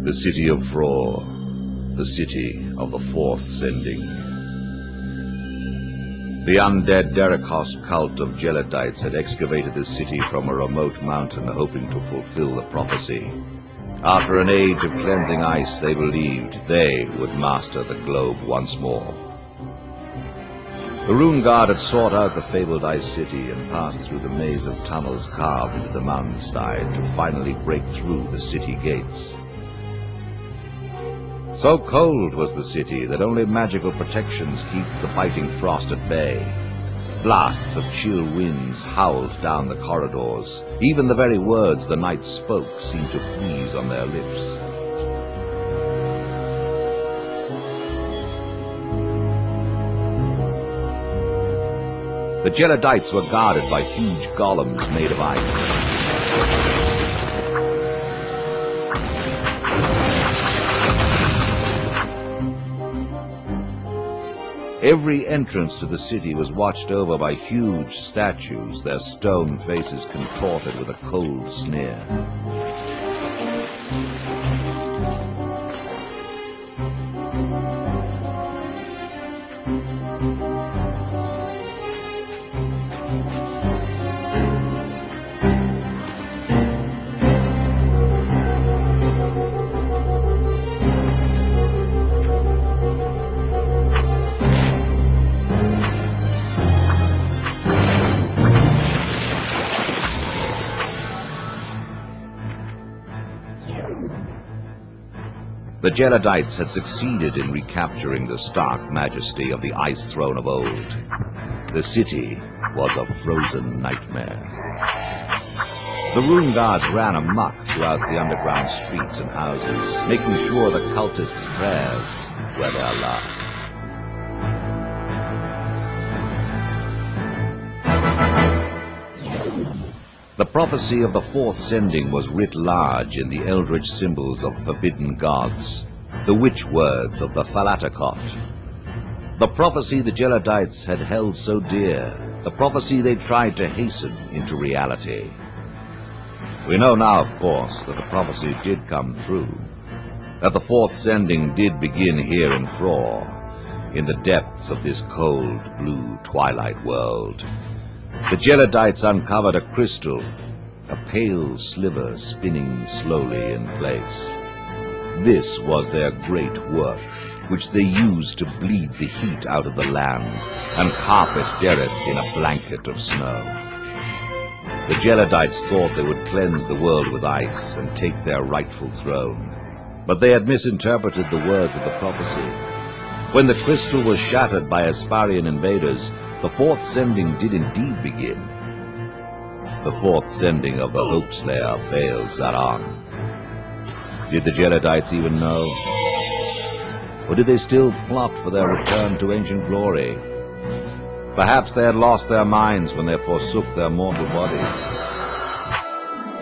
The city of Frore, the city of the fourth sending. The undead Derikos cult of Geladites had excavated the city from a remote mountain, hoping to fulfill the prophecy. After an age of cleansing ice, they believed they would master the globe once more. The Runeguard had sought out the fabled ice city and passed through the maze of tunnels carved into the mountainside to finally break through the city gates. So cold was the city that only magical protections keep the biting frost at bay. Blasts of chill winds howled down the corridors. Even the very words the knights spoke seemed to freeze on their lips. The Geladites were guarded by huge golems made of ice. Every entrance to the city was watched over by huge statues, their stone faces contorted with a cold sneer. The Geladites had succeeded in recapturing the stark majesty of the ice throne of old. The city was a frozen nightmare. The Runeguards ran amok throughout the underground streets and houses, making sure the cultists' prayers were their last. The prophecy of the fourth sending was writ large in the eldritch symbols of forbidden gods, the witch words of the Thalatakot. The prophecy the Geladites had held so dear, the prophecy they tried to hasten into reality. We know now, of course, that the prophecy did come true, that the fourth sending did begin here in Frore, in the depths of this cold, blue twilight world. The Geladites uncovered a crystal, a pale sliver spinning slowly in place. This was their great work, which they used to bleed the heat out of the land and carpet Dereth in a blanket of snow. The Geladites thought they would cleanse the world with ice and take their rightful throne, but they had misinterpreted the words of the prophecy. When the crystal was shattered by Asparian invaders, the fourth sending did indeed begin. The fourth sending of the Hope Slayer, Baal Zaran. Did the Geladites even know? Or did they still plot for their return to ancient glory? Perhaps they had lost their minds when they forsook their mortal bodies.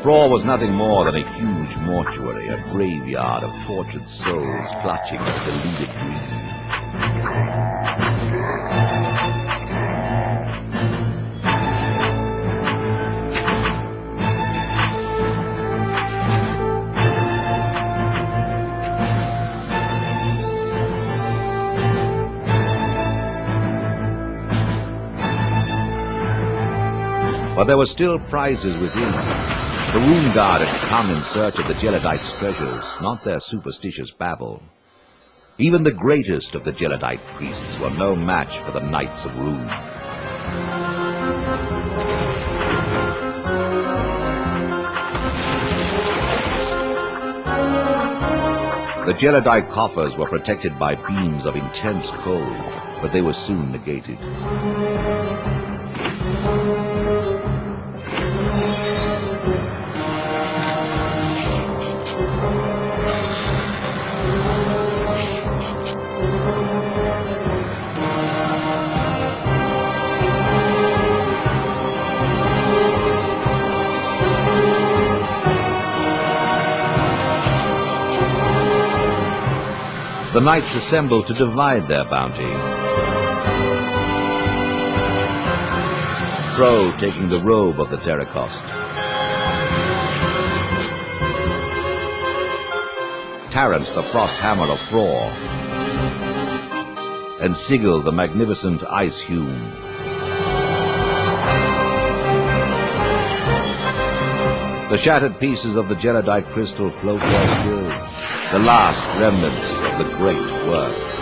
Frore was nothing more than a huge mortuary, a graveyard of tortured souls clutching at deleted dreams. But there were still prizes within. The Runeguard had come in search of the Geladites' treasures, not their superstitious babble. Even the greatest of the Geladite priests were no match for the Knights of Rune. The Geladite coffers were protected by beams of intense cold, but they were soon negated. The knights assembled to divide their bounty. Frore taking the robe of the Derikos. Tarrant, the frost hammer of Frore, and Sigil, the magnificent ice hewn. The shattered pieces of the gelidite crystal float there still, the last remnants of the great work.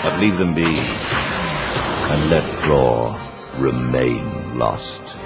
But leave them be, and let Frore remain lost.